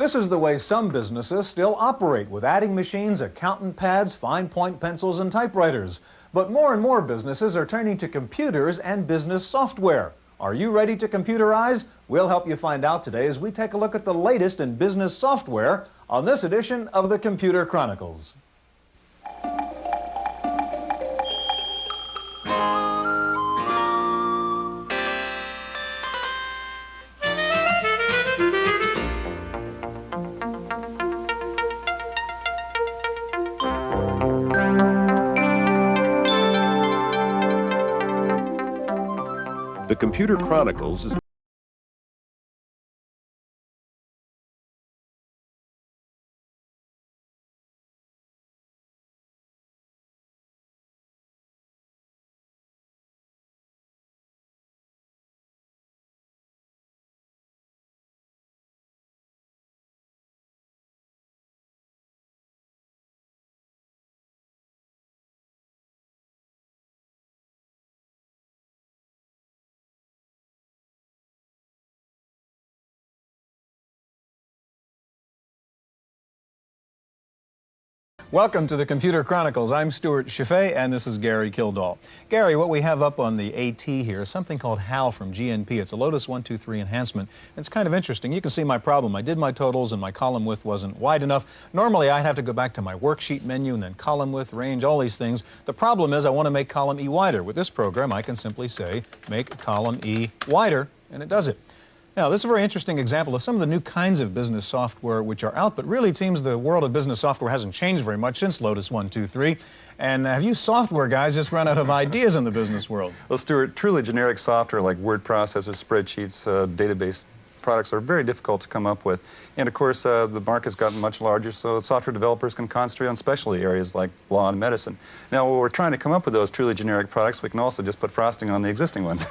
This is the way some businesses still operate, with adding machines, accountant pads, fine point pencils, and typewriters. But more and more businesses are turning to computers and business software. Are you ready to computerize? We'll help you find out today as we take a look at the latest in business software on this edition of the Computer Chronicles. The Computer Chronicles is Welcome to the Computer Chronicles. I'm Stewart Cheifet, and this is Gary Kildall. Gary, what we have up on the AT here is something called HAL from GNP. It's a Lotus 123 enhancement. It's kind of interesting. You can see my problem. I did my totals, and my column width wasn't wide enough. Normally, I'd have to go back to my worksheet menu and then column width, range, all these things. The problem is I want to make column E wider. With this program, I can simply say, make column E wider, and it does it. Now, this is a very interesting example of some of the new kinds of business software which are out, but really it seems the world of business software hasn't changed very much since Lotus 123. And have you software guys just run out of ideas in the business world? Well, Stewart, truly generic software like word processors, spreadsheets, database products are very difficult to come up with. And of course, the market's gotten much larger, so software developers can concentrate on specialty areas like law and medicine. Now, when we're trying to come up with those truly generic products, we can also just put frosting on the existing ones.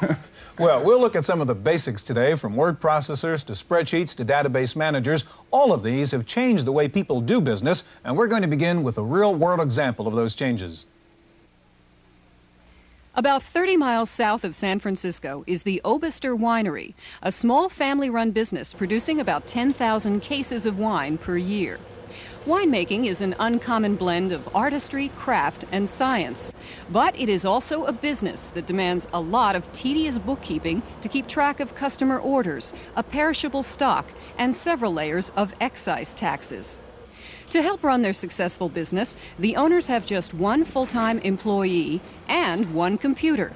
Well, we'll look at some of the basics today, from word processors to spreadsheets to database managers. All of these have changed the way people do business, and we're going to begin with a real-world example of those changes. About 30 miles south of San Francisco is the Obester Winery, a small family-run business producing about 10,000 cases of wine per year. Winemaking is an uncommon blend of artistry, craft, and science. But it is also a business that demands a lot of tedious bookkeeping to keep track of customer orders, a perishable stock, and several layers of excise taxes. To help run their successful business, the owners have just one full-time employee and one computer.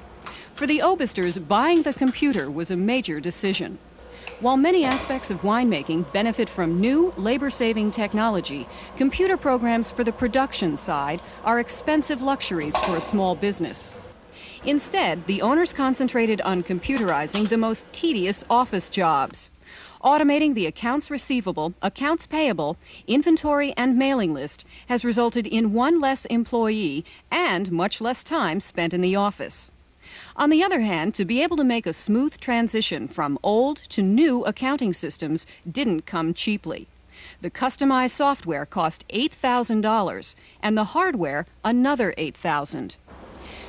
For the Obesters, buying the computer was a major decision. While many aspects of winemaking benefit from new, labor-saving technology, computer programs for the production side are expensive luxuries for a small business. Instead, the owners concentrated on computerizing the most tedious office jobs. Automating the accounts receivable, accounts payable, inventory, and mailing list has resulted in one less employee and much less time spent in the office. On the other hand, to be able to make a smooth transition from old to new accounting systems didn't come cheaply. The customized software cost $8,000 and the hardware another $8,000.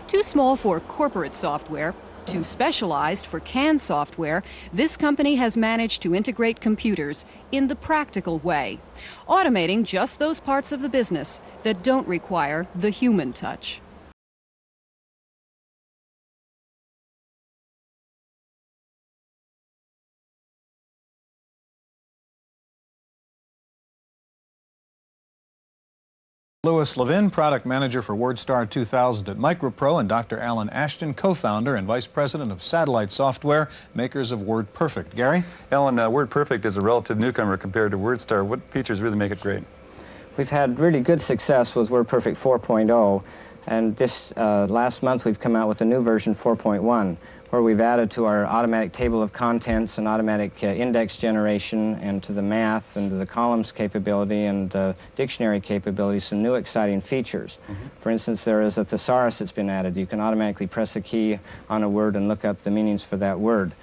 Too small for corporate software, too specialized for canned software, this company has managed to integrate computers in the practical way, automating just those parts of the business that don't require the human touch. Louis Levin, Product Manager for WordStar 2000 at MicroPro, and Dr. Alan Ashton, Co-Founder and Vice President of Satellite Software, makers of WordPerfect. Gary? Alan, WordPerfect is a relative newcomer compared to WordStar. What features really make it great? We've had really good success with WordPerfect 4.0, and this last month we've come out with a new version 4.1, where we've added to our automatic table of contents and automatic index generation, and to the math and to the columns capability and dictionary capability some new exciting features. For instance, there is a thesaurus that's been added. You can automatically press a key on a word and look up the meanings for that word.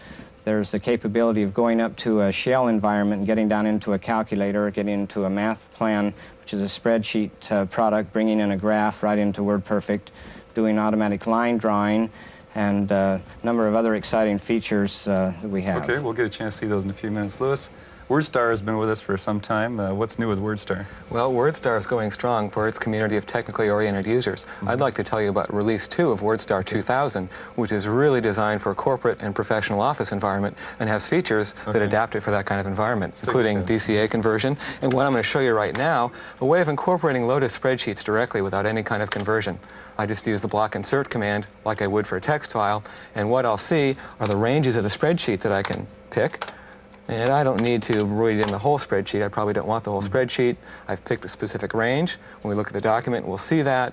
There's the capability of going up to a shell environment and getting down into a calculator, or getting into a math plan, which is a spreadsheet product, bringing in a graph right into WordPerfect, doing automatic line drawing, and a number of other exciting features that we have. Okay, we'll get a chance to see those in a few minutes. Louis, WordStar has been with us for some time. What's new with WordStar? Well, WordStar is going strong for its community of technically oriented users. I'd like to tell you about Release 2 of WordStar 2000, which is really designed for a corporate and professional office environment and has features that adapt it for that kind of environment, including DCA conversion, and what I'm going to show you right now, a way of incorporating Lotus spreadsheets directly without any kind of conversion. I just use the block insert command like I would for a text file, and what I'll see are the ranges of the spreadsheet that I can pick. And I don't need to read in the whole spreadsheet. I probably don't want the whole spreadsheet. I've picked a specific range. When we look at the document, we'll see that.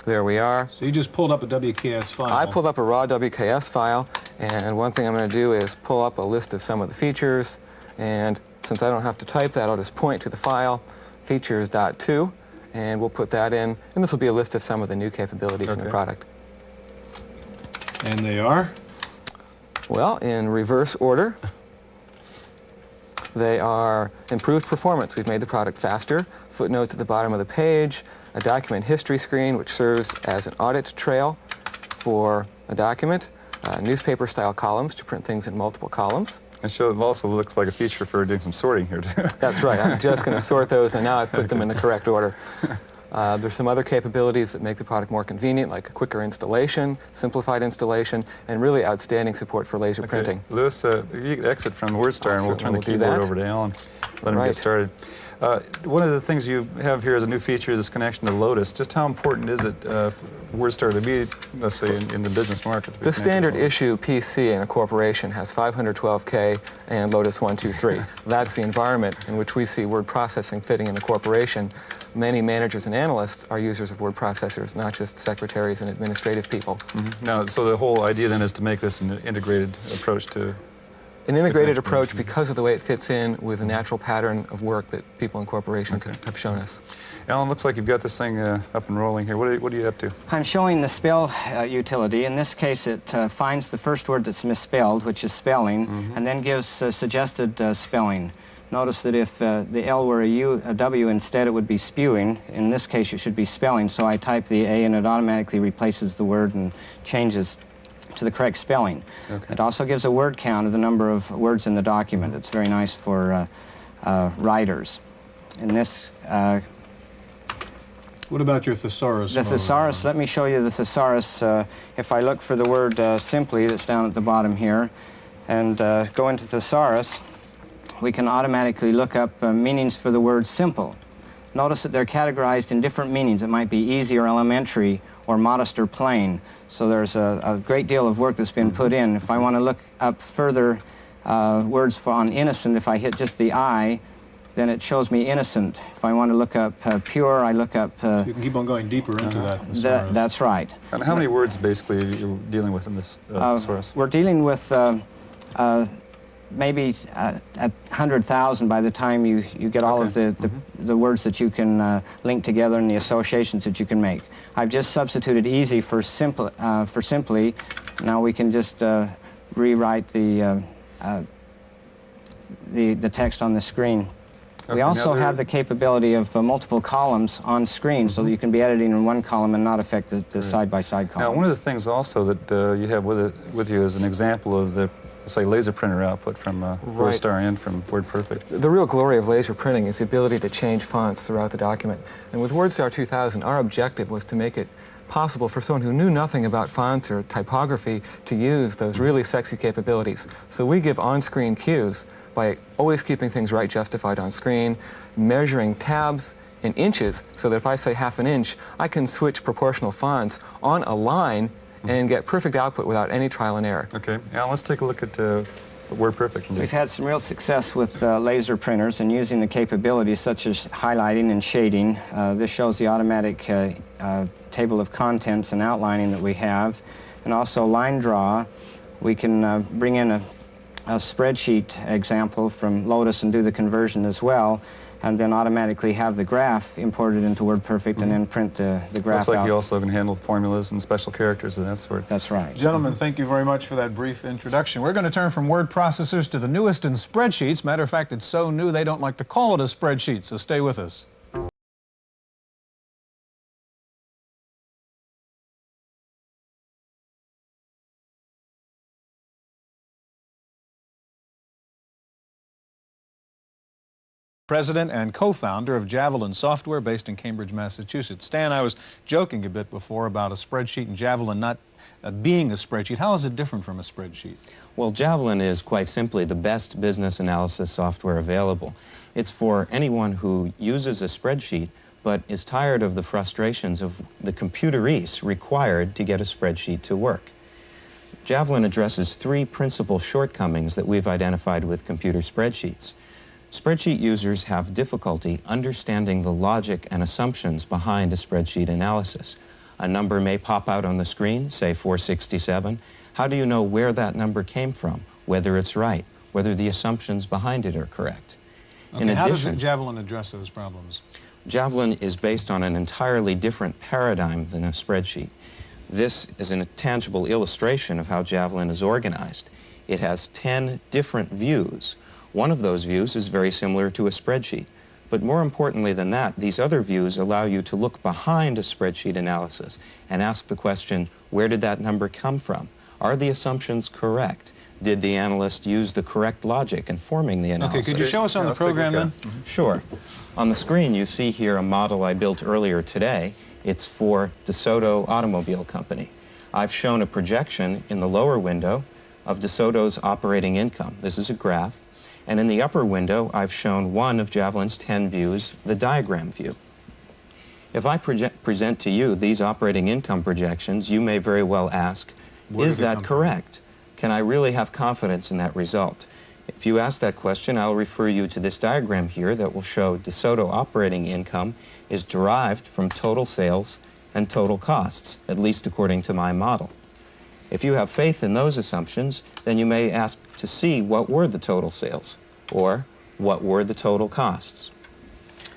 There we are. So you just pulled up a WKS file. I pulled up a raw WKS file, and one thing I'm going to do is pull up a list of some of the features. And since I don't have to type that, I'll just point to the file, features.2, and we'll put that in. And this will be a list of some of the new capabilities in the product. And they are? Well, in reverse order. They are improved performance. We've made the product faster, footnotes at the bottom of the page, a document history screen which serves as an audit trail for a document, newspaper-style columns to print things in multiple columns. And so it also looks like a feature for doing some sorting here, too. That's right. I'm just going to sort those, and now I've put them in the correct order. There's some other capabilities that make the product more convenient, like a quicker installation, simplified installation, and really outstanding support for laser printing. Lewis, you can exit from WordStar, and we'll turn the keyboard over to Alan. Let him get started. One of the things you have here as a new feature is this connection to Lotus. Just how important is it for WordStar to be, let's say, in the business market? The standard issue PC in a corporation has 512K and Lotus 123. That's the environment in which we see word processing fitting in the corporation. Many managers and analysts are users of word processors, not just secretaries and administrative people. Now, so the whole idea then is to make this an integrated approach to... An integrated approach because of the way it fits in with the natural pattern of work that people in corporations have shown us. Alan, looks like you've got this thing up and rolling here. What are you up to? I'm showing the spell utility. In this case, it finds the first word that's misspelled, which is spelling, and then gives suggested spelling. Notice that if the L were a W instead, it would be spewing. In this case, it should be spelling, so I type the A and it automatically replaces the word and changes to the correct spelling. It also gives a word count of the number of words in the document. It's very nice for writers. In this... what about your thesaurus? The thesaurus, let me show you the thesaurus. If I look for the word simply, that's down at the bottom here, and go into thesaurus, we can automatically look up meanings for the word simple. Notice that they're categorized in different meanings. It might be easy or elementary or modest or plain. So there's a great deal of work that's been put in. If I want to look up further words on innocent, if I hit just the I, then it shows me innocent. If I want to look up pure, I look up... So you can keep on going deeper into that thesaurus. That's right. And how many words basically are you dealing with in this thesaurus? We're dealing with maybe 100,000 by the time you get all of the words that you can link together and the associations that you can make. I've just substituted easy for simply. Now we can just rewrite the text on the screen. We also have the capability of multiple columns on screen, so that you can be editing in one column and not affect the side-by-side columns. Now, one of the things also that you have with you is an example of the, say, laser printer output from WordStar and from WordPerfect. The real glory of laser printing is the ability to change fonts throughout the document. And with WordStar 2000, our objective was to make it possible for someone who knew nothing about fonts or typography to use those really sexy capabilities. So we give on-screen cues by always keeping things right justified on screen, measuring tabs in inches, so that if I say ½ an inch, I can switch proportional fonts on a line and get perfect output without any trial and error. Okay, now let's take a look at WordPerfect. We've had some real success with laser printers and using the capabilities such as highlighting and shading. This shows the automatic table of contents and outlining that we have. And also line draw. We can bring in a spreadsheet example from Lotus and do the conversion as well, and then automatically have the graph imported into WordPerfect and then print the graph Looks like out. you also can handle formulas and special characters and that sort. That's right. Gentlemen, thank you very much for that brief introduction. We're going to turn from word processors to the newest in spreadsheets. Matter of fact, it's so new they don't like to call it a spreadsheet, so stay with us. president and co-founder of Javelin Software based in Cambridge, Massachusetts. Stan, I was joking a bit before about a spreadsheet and Javelin not being a spreadsheet. How is it different from a spreadsheet? Well, Javelin is quite simply the best business analysis software available. It's for anyone who uses a spreadsheet but is tired of the frustrations of the computerese required to get a spreadsheet to work. Javelin addresses three principal shortcomings that we've identified with computer spreadsheets. Spreadsheet users have difficulty understanding the logic and assumptions behind a spreadsheet analysis. A number may pop out on the screen, say 467. How do you know where that number came from, whether it's right, whether the assumptions behind it are correct? Okay, how does Javelin address those problems? Javelin is based on an entirely different paradigm than a spreadsheet. This is a tangible illustration of how Javelin is organized. It has 10 different views. One of those views is very similar to a spreadsheet. But more importantly than that, these other views allow you to look behind a spreadsheet analysis and ask the question, where did that number come from? Are the assumptions correct? Did the analyst use the correct logic in forming the analysis? Okay, could you show us on the program then? Sure. On the screen you see here a model I built earlier today. It's for DeSoto Automobile Company. I've shown a projection in the lower window of DeSoto's operating income. This is a graph. And in the upper window, I've shown one of Javelin's 10 views, the diagram view. If I present to you these operating income projections, you may very well ask, is that correct? Can I really have confidence in that result? If you ask that question, I'll refer you to this diagram here that will show DeSoto operating income is derived from total sales and total costs, at least according to my model. If you have faith in those assumptions, then you may ask to see what were the total sales, or what were the total costs.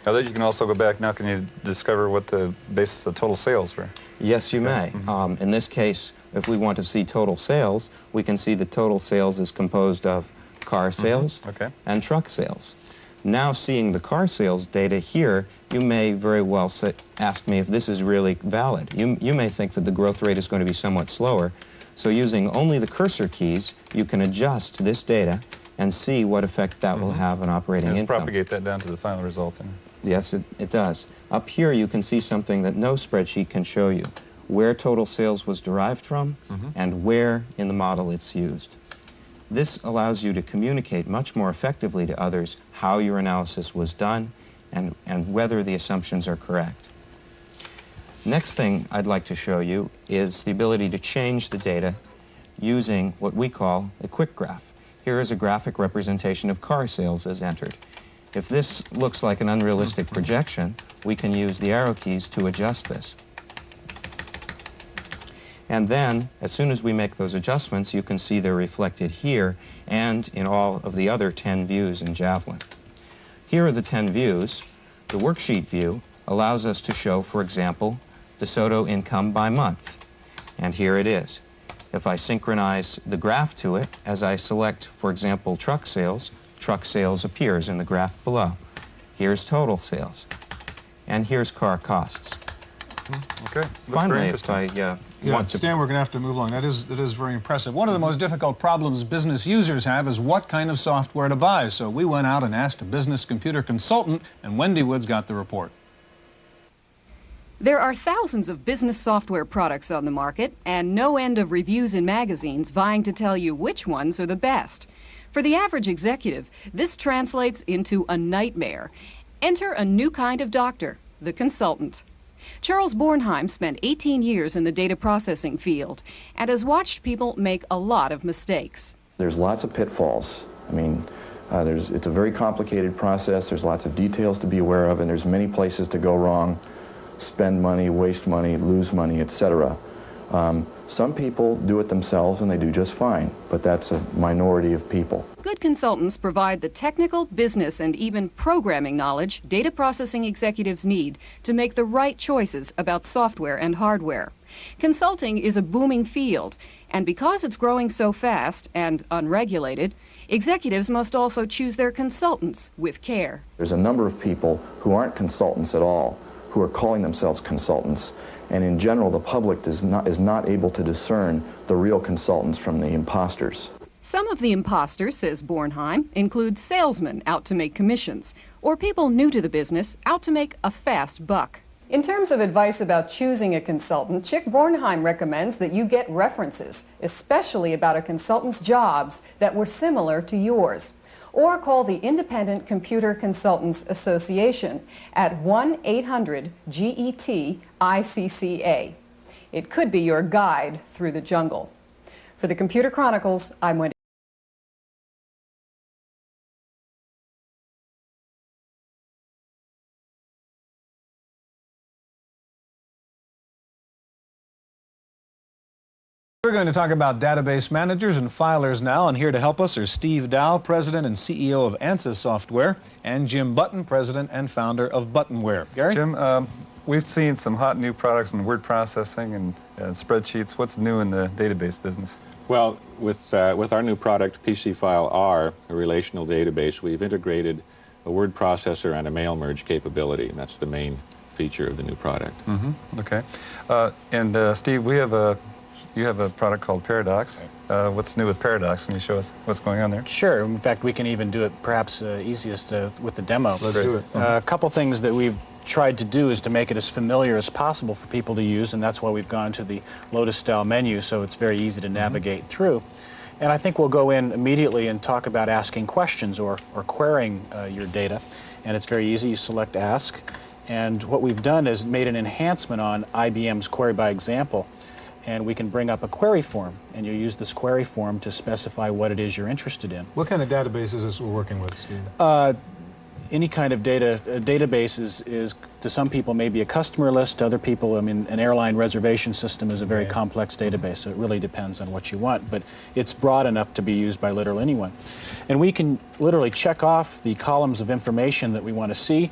Now that you can also go back now, can you discover what the basis of total sales were? Yes, you may. In this case, if we want to see total sales, we can see the total sales is composed of car sales and truck sales. Now seeing the car sales data here, you may very well ask me if this is really valid. You may think that the growth rate is going to be somewhat slower. So using only the cursor keys, you can adjust this data and see what effect that will have on operating income. Propagate that down to the final result. Yes, it does. Up here you can see something that no spreadsheet can show you, where total sales was derived from and where in the model it's used. This allows you to communicate much more effectively to others how your analysis was done and whether the assumptions are correct. Next thing I'd like to show you is the ability to change the data using what we call a quick graph. Here is a graphic representation of car sales as entered. If this looks like an unrealistic projection, we can use the arrow keys to adjust this. And then, as soon as we make those adjustments, you can see they're reflected here and in all of the other 10 views in Javelin. Here are the 10 views. The worksheet view allows us to show, for example, DeSoto income by month. And here it is. If I synchronize the graph to it, as I select, for example, truck sales appears in the graph below. Here's total sales. And here's car costs. Okay. Finally, if I want to... Stan, we're going to have to move along. That is very impressive. One of the most difficult problems business users have is what kind of software to buy. So we went out and asked a business computer consultant, and Wendy Woods got the report. There are thousands of business software products on the market and no end of reviews in magazines vying to tell you which ones are the best. For the average executive, this translates into a nightmare. Enter a new kind of doctor, the consultant. Charles Bornheim spent 18 years in the data processing field and has watched people make a lot of mistakes. There's lots of pitfalls. I mean, it's a very complicated process. There's lots of details to be aware of, and there's many places to go wrong. Spend money, waste money, lose money, etc. Some people do it themselves and they do just fine, but that's a minority of people. Good consultants provide the technical, business, and even programming knowledge data processing executives need to make the right choices about software and hardware. Consulting is a booming field, and because it's growing so fast and unregulated, executives must also choose their consultants with care. There's a number of people who aren't consultants at all, who are calling themselves consultants, and in general the public is not able to discern the real consultants from the imposters. Some of the imposters, says Bornheim, include salesmen out to make commissions, or people new to the business out to make a fast buck. In terms of advice about choosing a consultant, Chick Bornheim recommends that you get references, especially about a consultant's jobs that were similar to yours. Or call the Independent Computer Consultants Association at 1-800-GET-ICCA. It could be your guide through the jungle. For the Computer Chronicles, I'm Wendy. We're going to talk about database managers and filers now, and here to help us are Steve Dow, President and CEO of ANSYS Software, and Jim Button, President and founder of Buttonware. Gary? Jim, we've seen some hot new products in word processing and spreadsheets. What's new in the database business? Well, with our new product, PC File R, a relational database, we've integrated a word processor and a mail merge capability, and that's the main feature of the new product. Okay. Steve, you have a product called Paradox. What's new with Paradox? Can you show us what's going on there? Sure. In fact, we can even do it perhaps easiest with the demo. Let's do it. A couple things that we've tried to do is to make it as familiar as possible for people to use, and that's why we've gone to the Lotus-style menu, so it's very easy to navigate through. And I think we'll go in immediately and talk about asking questions or querying your data. And it's very easy. You select Ask. And what we've done is made an enhancement on IBM's Query by Example. And we can bring up a query form, and you use this query form to specify what it is you're interested in. What kind of database is this we're working with, Steve? Any kind of database is to some people maybe a customer list, to other people, I mean, an airline reservation system is a very complex database, so it really depends on what you want, but it's broad enough to be used by literally anyone. And we can literally check off the columns of information that we want to see,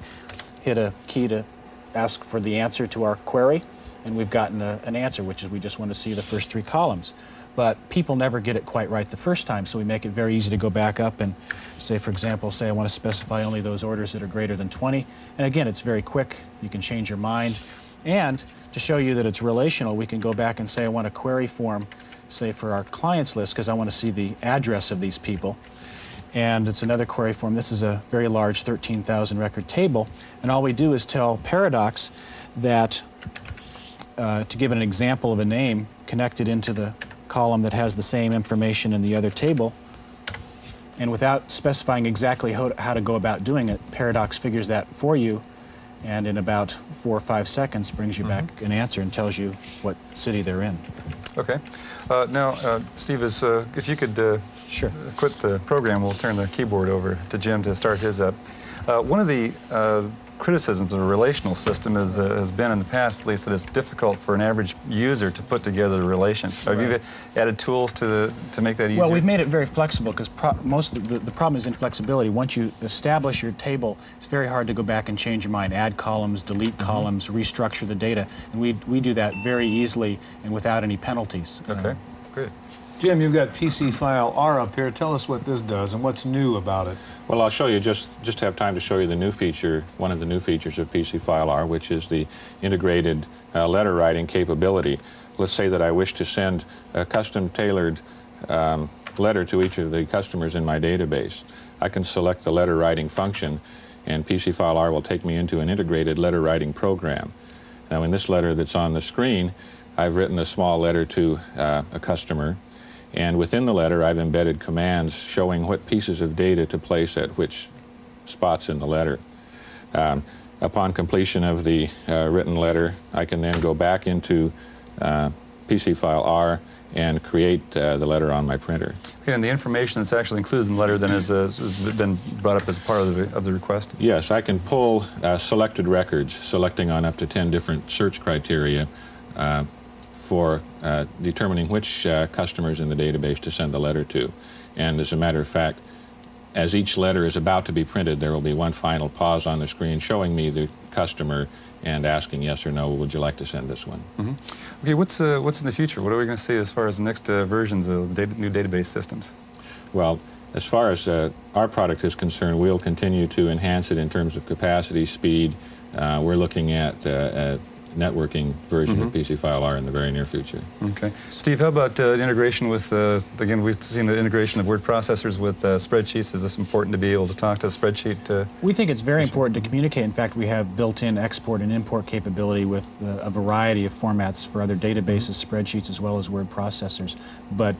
hit a key to ask for the answer to our query, and we've gotten an answer, which is we just want to see the first 3 columns. But people never get it quite right the first time, so we make it very easy to go back up and say, for example, say I want to specify only those orders that are greater than 20. And again, it's very quick. You can change your mind. And to show you that it's relational, we can go back and say I want a query form, say for our clients list, because I want to see the address of these people. And it's another query form. This is a very large 13,000 record table. And all we do is tell Paradox that to give it an example of a name connected into the column that has the same information in the other table, and without specifying exactly how to go about doing it, Paradox figures that for you, and in about 4 or 5 seconds brings you back an answer and tells you what city they're in. Okay. Now, Steve, if you could Sure. quit the program, we'll turn the keyboard over to Jim to start his up. One of the criticisms of a relational system has been in the past, at least, that it's difficult for an average user to put together the relations. Have you added tools to make that easier? Well, we've made it very flexible because most of the problem is inflexibility. Once you establish your table, it's very hard to go back and change your mind, add columns, delete columns, restructure the data. And we do that very easily and without any penalties. Okay, great. Jim, you've got PC File R up here. Tell us what this does and what's new about it. Well, I'll show you, just to have time to show you the new feature, one of the new features of PC File R, which is the integrated letter writing capability. Let's say that I wish to send a custom-tailored letter to each of the customers in my database. I can select the letter writing function, and PC File R will take me into an integrated letter writing program. Now, in this letter that's on the screen, I've written a small letter to a customer. And within the letter, I've embedded commands showing what pieces of data to place at which spots in the letter. Upon completion of the written letter, I can then go back into PC File R and create the letter on my printer. Okay, and the information that's actually included in the letter then has been brought up as part of the request? Yes, I can pull selected records, selecting on up to 10 different search criteria for determining which customers in the database to send the letter to. And as a matter of fact, as each letter is about to be printed, there will be one final pause on the screen showing me the customer and asking yes or no, would you like to send this one? Okay, what's in the future? What are we going to see as far as the next versions of new database systems? Well, as far as our product is concerned, we'll continue to enhance it in terms of capacity, speed. We're looking at networking version of PC File R in the very near future. Okay. Steve, how about integration with, again, we've seen the integration of word processors with spreadsheets. Is this important to be able to talk to the spreadsheet? We think it's very important to communicate. In fact, we have built-in export and import capability with a variety of formats for other databases, spreadsheets, as well as word processors. But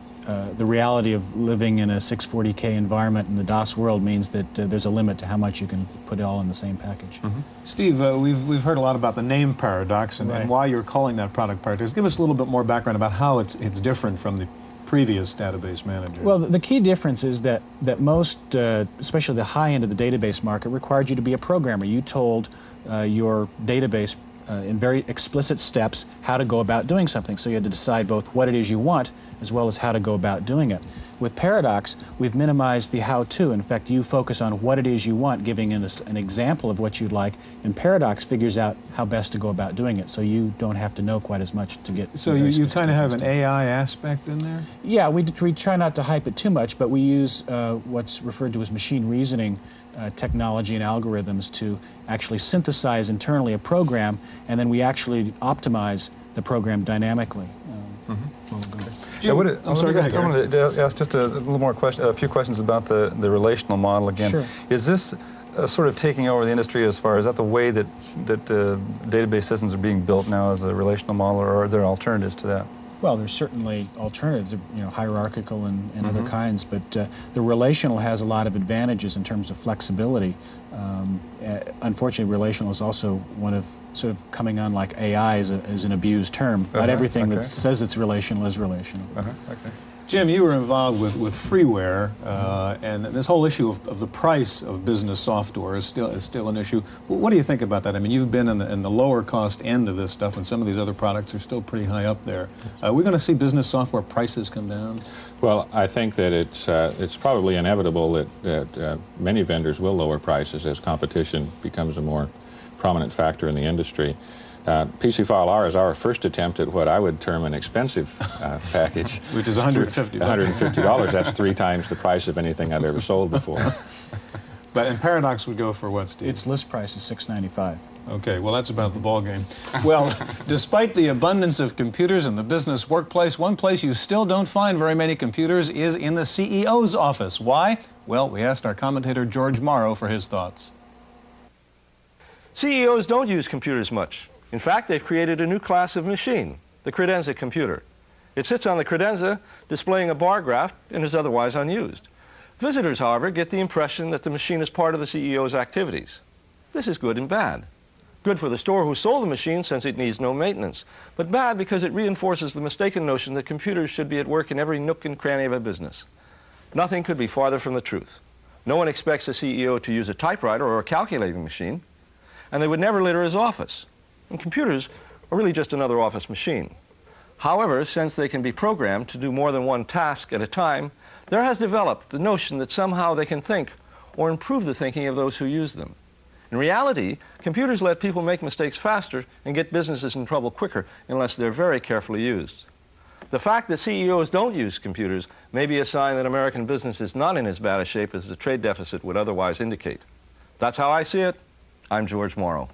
the reality of living in a 640K environment in the DOS world means that there's a limit to how much you can put it all in the same package. Steve, we've heard a lot about the name paradox and why you're calling that product paradox. Give us a little bit more background about how it's different from the previous database manager. Well, the key difference is that most, especially the high end of the database market, required you to be a programmer. You told your database in very explicit steps how to go about doing something. So you had to decide both what it is you want as well as how to go about doing it. With Paradox, we've minimized the how-to. In fact, you focus on what it is you want, giving an example of what you'd like, and Paradox figures out how best to go about doing it, so you don't have to know quite as much to get... So you kind of have an AI aspect in there? Yeah, we try not to hype it too much, but we use what's referred to as machine reasoning technology and algorithms to actually synthesize internally a program, and then we actually optimize the program dynamically. I wanted to ask just a little more question, a few questions about the relational model again. Sure. Is this sort of taking over the industry as far as that the way that database systems are being built now as a relational model, or are there alternatives to that? Well, there's certainly alternatives, hierarchical and other kinds, but the relational has a lot of advantages in terms of flexibility. Unfortunately, relational is also one of sort of coming on like AI is an abused term. Not everything that says it's relational is relational. Okay. Jim, you were involved with freeware, and this whole issue of the price of business software is still an issue. What do you think about that? I mean, you've been in the lower cost end of this stuff, and some of these other products are still pretty high up there. Are we going to see business software prices come down? Well, I think that it's probably inevitable that many vendors will lower prices as competition becomes a more prominent factor in the industry. PC File R is our first attempt at what I would term an expensive package. Which is $150. $150. That's 3 times the price of anything I've ever sold before. And Paradox would go for what, Steve? Its list price is $695. Okay, well, that's about the ball game. Well, despite the abundance of computers in the business workplace, one place you still don't find very many computers is in the CEO's office. Why? Well, we asked our commentator George Morrow for his thoughts. CEOs don't use computers much. In fact, they've created a new class of machine, the credenza computer. It sits on the credenza, displaying a bar graph, and is otherwise unused. Visitors, however, get the impression that the machine is part of the CEO's activities. This is good and bad. Good for the store who sold the machine, since it needs no maintenance, but bad because it reinforces the mistaken notion that computers should be at work in every nook and cranny of a business. Nothing could be farther from the truth. No one expects a CEO to use a typewriter or a calculating machine, and they would never litter his office. And computers are really just another office machine. However, since they can be programmed to do more than one task at a time, there has developed the notion that somehow they can think or improve the thinking of those who use them. In reality, computers let people make mistakes faster and get businesses in trouble quicker unless they're very carefully used. The fact that CEOs don't use computers may be a sign that American business is not in as bad a shape as the trade deficit would otherwise indicate. That's how I see it. I'm George Morrow.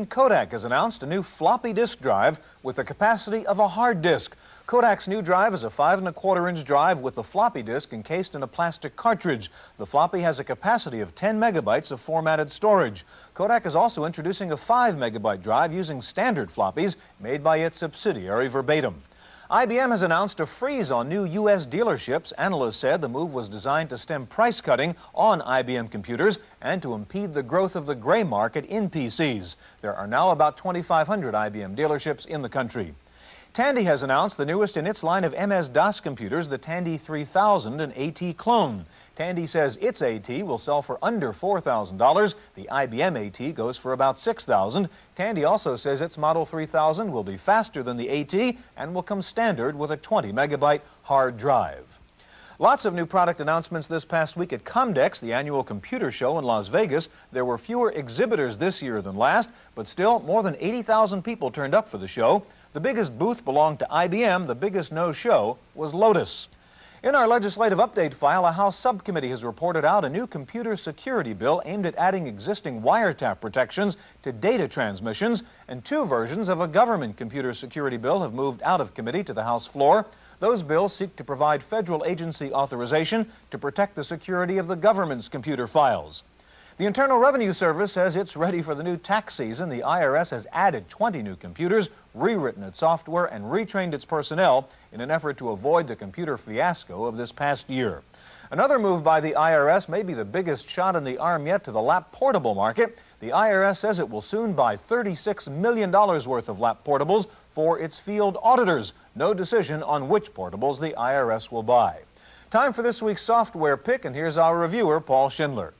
Kodak has announced a new floppy disk drive with the capacity of a hard disk. Kodak's new drive is a 5¼ drive with the floppy disk encased in a plastic cartridge. The floppy has a capacity of 10 megabytes of formatted storage. Kodak is also introducing a 5 megabyte drive using standard floppies made by its subsidiary Verbatim. IBM has announced a freeze on new U.S. dealerships. Analysts said the move was designed to stem price cutting on IBM computers and to impede the growth of the gray market in PCs. There are now about 2,500 IBM dealerships in the country. Tandy has announced the newest in its line of MS-DOS computers, the Tandy 3000, an AT clone. Tandy says its AT will sell for under $4,000. The IBM AT goes for about $6,000. Tandy also says its Model 3000 will be faster than the AT and will come standard with a 20 megabyte hard drive. Lots of new product announcements this past week at Comdex, the annual computer show in Las Vegas. There were fewer exhibitors this year than last, but still more than 80,000 people turned up for the show. The biggest booth belonged to IBM. The biggest no-show was Lotus. In our legislative update file, a House subcommittee has reported out a new computer security bill aimed at adding existing wiretap protections to data transmissions, and two versions of a government computer security bill have moved out of committee to the House floor. Those bills seek to provide federal agency authorization to protect the security of the government's computer files. The Internal Revenue Service says it's ready for the new tax season. The IRS has added 20 new computers, rewritten its software, and retrained its personnel in an effort to avoid the computer fiasco of this past year. Another move by the IRS may be the biggest shot in the arm yet to the lap portable market. The IRS says it will soon buy $36 million worth of lap portables for its field auditors. No decision on which portables the IRS will buy. Time for this week's software pick, and here's our reviewer, Paul Schindler.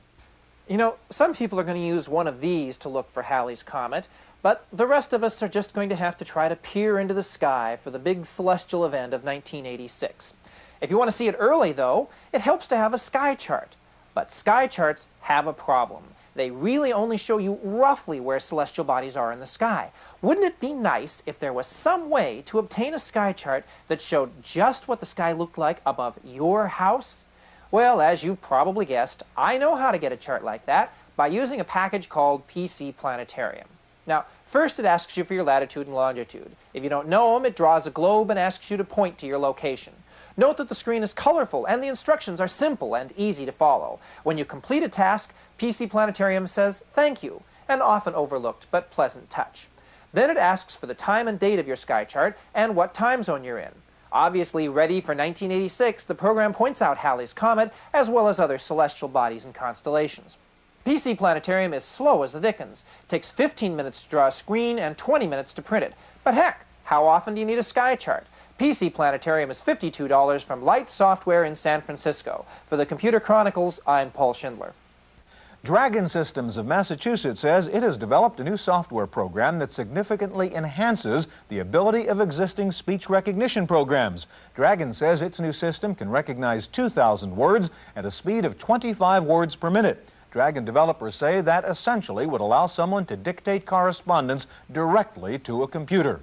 You know, some people are going to use one of these to look for Halley's Comet, but the rest of us are just going to have to try to peer into the sky for the big celestial event of 1986. If you want to see it early, though, it helps to have a sky chart. But sky charts have a problem. They really only show you roughly where celestial bodies are in the sky. Wouldn't it be nice if there was some way to obtain a sky chart that showed just what the sky looked like above your house? Well, as you've probably guessed, I know how to get a chart like that by using a package called PC Planetarium. Now, first it asks you for your latitude and longitude. If you don't know them, it draws a globe and asks you to point to your location. Note that the screen is colorful and the instructions are simple and easy to follow. When you complete a task, PC Planetarium says thank you, an often overlooked but pleasant touch. Then it asks for the time and date of your sky chart and what time zone you're in. Obviously ready for 1986, the program points out Halley's Comet as well as other celestial bodies and constellations. PC Planetarium is slow as the dickens. Takes 15 minutes to draw a screen and 20 minutes to print it. But heck, how often do you need a sky chart? PC Planetarium is $52 from Light Software in San Francisco. For the Computer Chronicles, I'm Paul Schindler. Dragon Systems of Massachusetts says it has developed a new software program that significantly enhances the ability of existing speech recognition programs. Dragon says its new system can recognize 2,000 words at a speed of 25 words per minute. Dragon developers say that essentially would allow someone to dictate correspondence directly to a computer.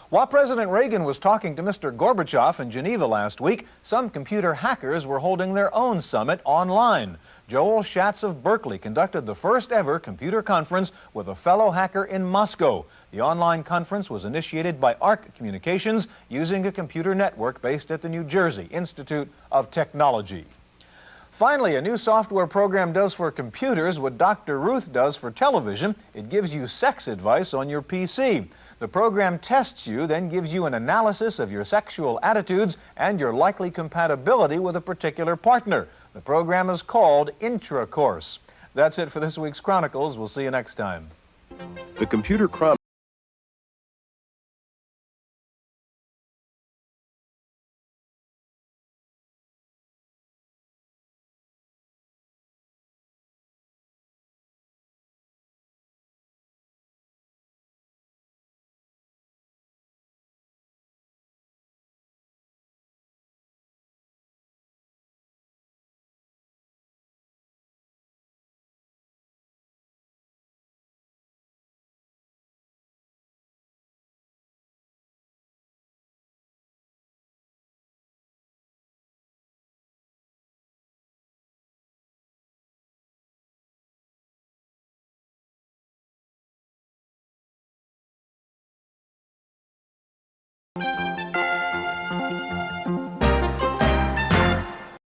While President Reagan was talking to Mr. Gorbachev in Geneva last week, some computer hackers were holding their own summit online. Joel Schatz of Berkeley conducted the first ever computer conference with a fellow hacker in Moscow. The online conference was initiated by ARC Communications using a computer network based at the New Jersey Institute of Technology. Finally, a new software program does for computers what Dr. Ruth does for television. It gives you sex advice on your PC. The program tests you, then gives you an analysis of your sexual attitudes and your likely compatibility with a particular partner. The program is called Intracourse. That's it for this week's Chronicles. We'll see you next time. The Computer Chronicles